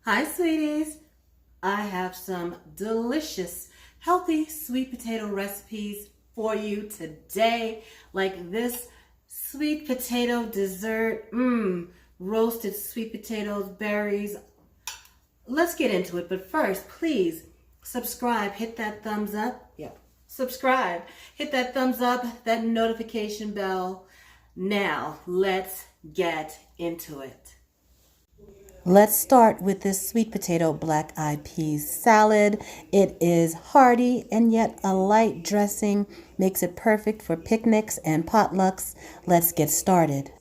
Hi, sweeties. I have some delicious, healthy sweet potato recipes for you today. Like this sweet potato dessert. Roasted sweet potatoes, berries. Let's get into it. But first, please subscribe. Hit that thumbs up. Yep. Subscribe. Hit that thumbs up, that notification bell. Now, let's get into it. Let's start with this sweet potato black-eyed peas salad. It is hearty and yet a light dressing makes it perfect for picnics and potlucks. Let's get started.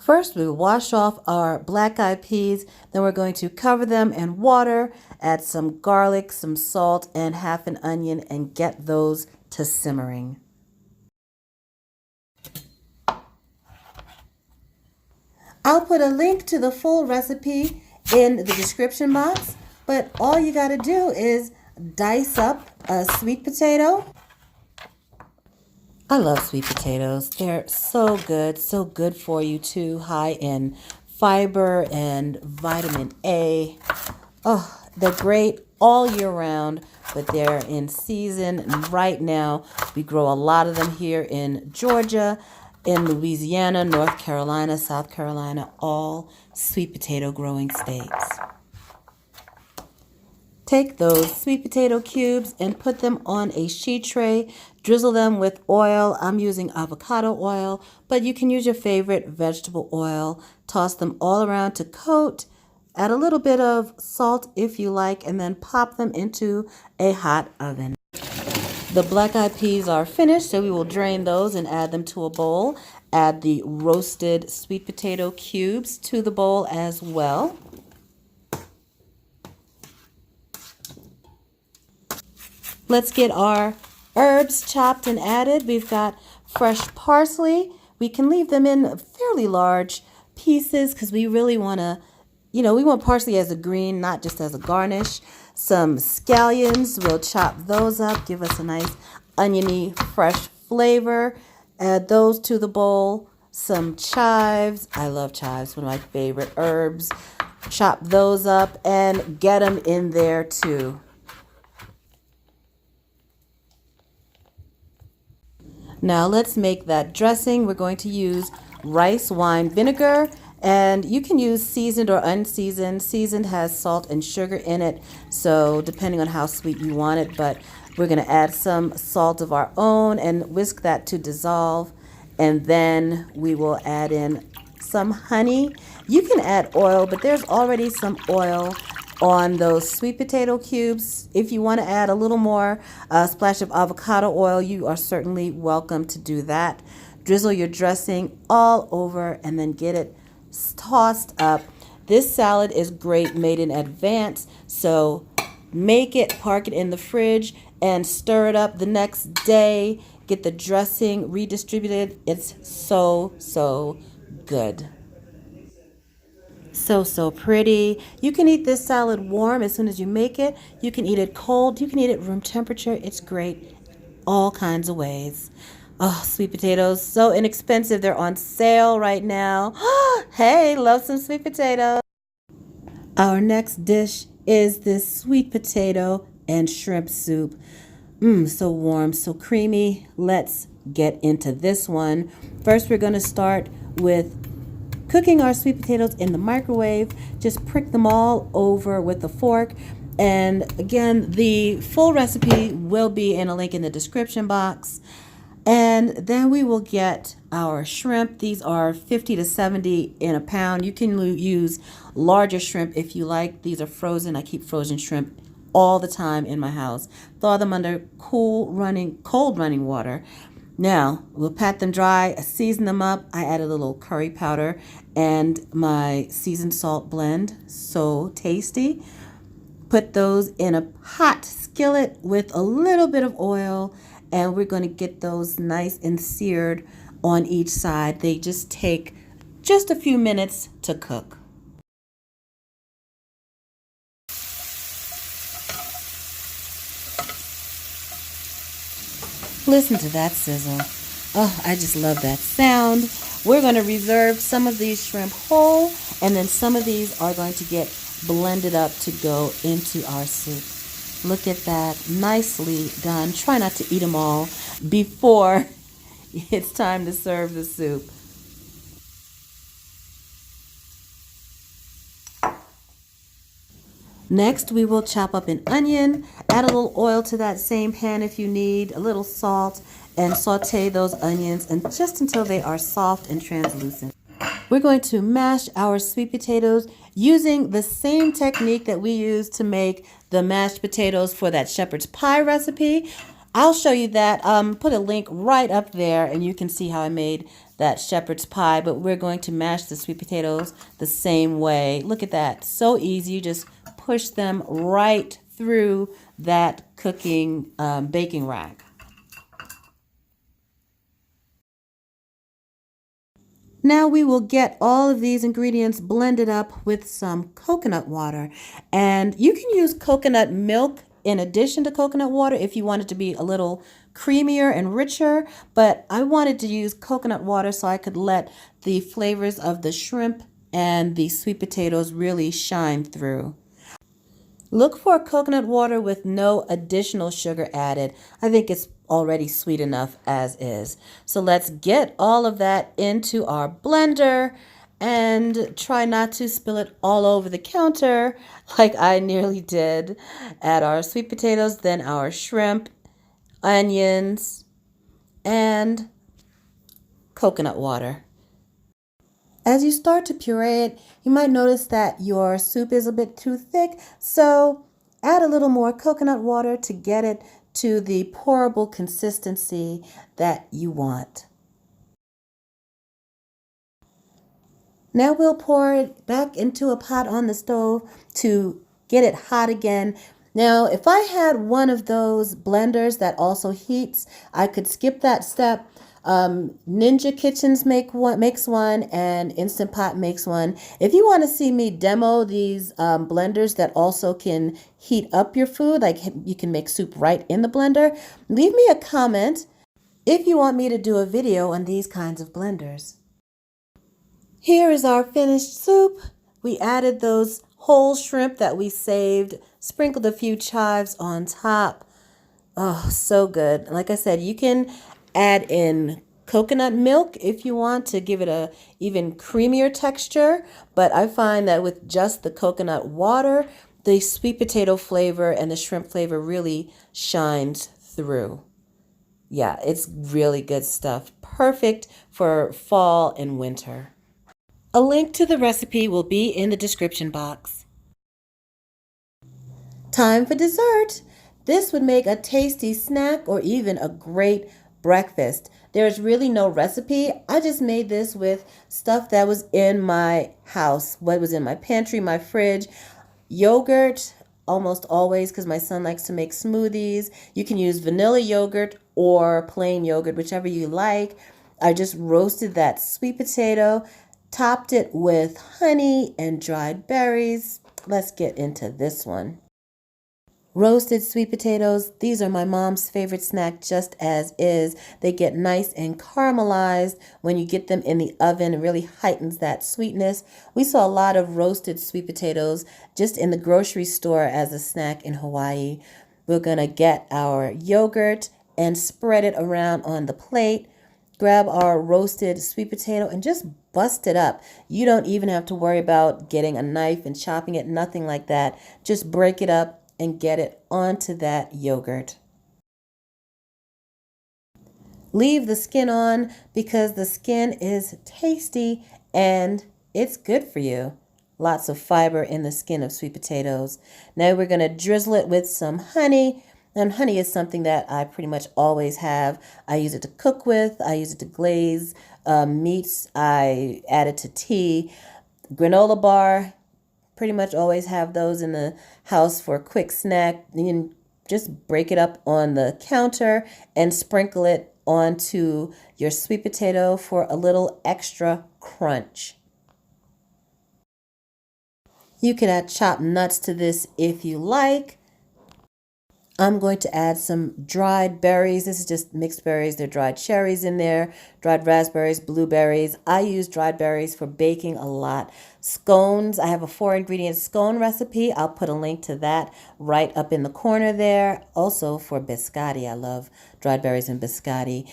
First, we wash off our black-eyed peas. Then we're going to cover them in water, add some garlic, some salt, and half an onion, and get those to simmering. I'll put a link to the full recipe in the description box, but all you got to do is dice up a sweet potato. I love sweet potatoes. They're so good for you too, high in fiber and vitamin A. Oh, they're great all year round, but they're in season. And right now, we grow a lot of them here in Georgia, in Louisiana, North Carolina, South Carolina, all sweet potato growing states. Take those sweet potato cubes and put them on a sheet tray. Drizzle them with oil. I'm using avocado oil, but you can use your favorite vegetable oil. Toss them all around to coat. Add a little bit of salt if you like, and then pop them into a hot oven. The black-eyed peas are finished, so we will drain those and add them to a bowl. Add the roasted sweet potato cubes to the bowl as well. Let's get our herbs chopped and added. We've got fresh parsley. We can leave them in fairly large pieces because we really want to, we want parsley as a green, not just as a garnish. Some scallions, we'll chop those up, give us a nice oniony, fresh flavor. Add those to the bowl. Some chives. I love chives, one of my favorite herbs. Chop those up and get them in there too. Now let's make that dressing. We're going to use rice wine vinegar, and you can use seasoned or unseasoned. Seasoned has salt and sugar in it, so depending on how sweet you want it, but we're going to add some salt of our own and whisk that to dissolve, and then we will add in some honey. You can add oil, but there's already some oil on those sweet potato cubes. If you want to add a little more, a splash of avocado oil, you are certainly welcome to do that. Drizzle your dressing all over and then get it tossed up. This salad is great made in advance, so make it, park it in the fridge, and stir it up the next day. Get the dressing redistributed. It's so good. So pretty. You can eat this salad warm as soon as you make it. You can eat it cold. You can eat it room temperature. It's great all kinds of ways. Oh, sweet potatoes, so inexpensive. They're on sale right now. Hey, love some sweet potatoes. Our next dish is this sweet potato and shrimp soup. So warm, so creamy. Let's get into this one. First, we're going to start with cooking our sweet potatoes in the microwave. Just prick them all over with a fork. And again, the full recipe will be in a link in the description box. And then we will get our shrimp. These are 50 to 70 in a pound. You can use larger shrimp if you like. These are frozen. I keep frozen shrimp all the time in my house. Thaw them under cold running water. Now, we'll pat them dry, season them up. I add a little curry powder and my seasoned salt blend. So tasty. Put those in a hot skillet with a little bit of oil, and we're going to get those nice and seared on each side. They just take just a few minutes to cook. Listen to that sizzle. Oh, I just love that sound. We're going to reserve some of these shrimp whole, and then some of these are going to get blended up to go into our soup. Look at that, nicely done. Try not to eat them all before it's time to serve the soup. Next, we will chop up an onion, add a little oil to that same pan if you need, a little salt, and saute those onions and just until they are soft and translucent. We're going to mash our sweet potatoes using the same technique that we use to make the mashed potatoes for that shepherd's pie recipe. I'll show you that. Put a link right up there and you can see how I made that shepherd's pie, but we're going to mash the sweet potatoes the same way. Look at that. So easy. You just push them right through that cooking baking rack. Now we will get all of these ingredients blended up with some coconut water. And you can use coconut milk in addition to coconut water if you want it to be a little creamier and richer. But I wanted to use coconut water so I could let the flavors of the shrimp and the sweet potatoes really shine through. Look for coconut water with no additional sugar added. I think it's already sweet enough as is. So let's get all of that into our blender and try not to spill it all over the counter like I nearly did. Add our sweet potatoes, then our shrimp, onions, and coconut water. As you start to puree it, you might notice that your soup is a bit too thick, so add a little more coconut water to get it to the pourable consistency that you want. Now we'll pour it back into a pot on the stove to get it hot again. Now, if I had one of those blenders that also heats, I could skip that step. Ninja Kitchens makes one, and Instant Pot makes one. If you want to see me demo these blenders that also can heat up your food, like you can make soup right in the blender, leave me a comment if you want me to do a video on these kinds of blenders. Here is our finished soup. We added those whole shrimp that we saved, sprinkled a few chives on top. Oh, so good. Like I said, you can add in coconut milk if you want to give it a even creamier texture, but I find that with just the coconut water, the sweet potato flavor and the shrimp flavor really shines through. Yeah, it's really good stuff. Perfect for fall and winter. A link to the recipe will be in the description box. Time for dessert. This would make a tasty snack or even a great breakfast. There's really no recipe. I just made this with stuff that was in my house, what was in my pantry, my fridge. Yogurt, almost always, because my son likes to make smoothies. You can use vanilla yogurt or plain yogurt, whichever you like. I just roasted that sweet potato, topped it with honey and dried berries. Let's get into this one. Roasted sweet potatoes, these are my mom's favorite snack just as is. They get nice and caramelized when you get them in the oven. It really heightens that sweetness. We saw a lot of roasted sweet potatoes just in the grocery store as a snack in Hawaii. We're going to get our yogurt and spread it around on the plate. Grab our roasted sweet potato and just bust it up. You don't even have to worry about getting a knife and chopping it, nothing like that. Just break it up and get it onto that yogurt. Leave the skin on because the skin is tasty and it's good for you. Lots of fiber in the skin of sweet potatoes. Now we're going to drizzle it with some honey. And honey is something that I pretty much always have. I use it to cook with. I use it to glaze meats. I add it to tea. Granola bar. Pretty much always have those in the house for a quick snack. You can just break it up on the counter and sprinkle it onto your sweet potato for a little extra crunch. You can add chopped nuts to this if you like. I'm going to add some dried berries. This is just mixed berries. There are dried cherries in there, dried raspberries, blueberries. I use dried berries for baking a lot. Scones, I have a 4-ingredient scone recipe. I'll put a link to that right up in the corner there. Also for biscotti, I love dried berries and biscotti.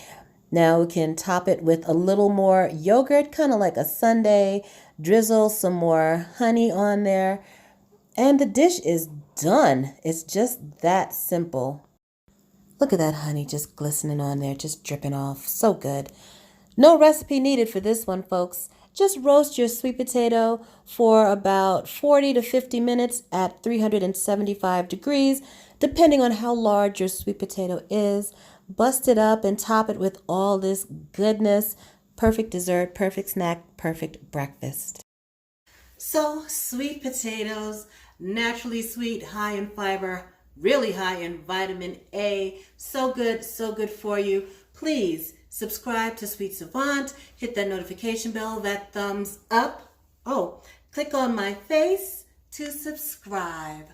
Now we can top it with a little more yogurt, kind of like a sundae. Drizzle some more honey on there. And the dish is done. It's just that simple. Look at that honey just glistening on there, just dripping off. So good. No recipe needed for this one, folks. Just roast your sweet potato for about 40 to 50 minutes at 375 degrees, depending on how large your sweet potato is. Bust it up and top it with all this goodness. Perfect dessert, perfect snack, perfect breakfast. So, sweet potatoes, naturally sweet, high in fiber, really high in vitamin A. So good for you. Please subscribe to Sweet Savant. Hit that notification bell, that thumbs up. Oh, click on my face to subscribe.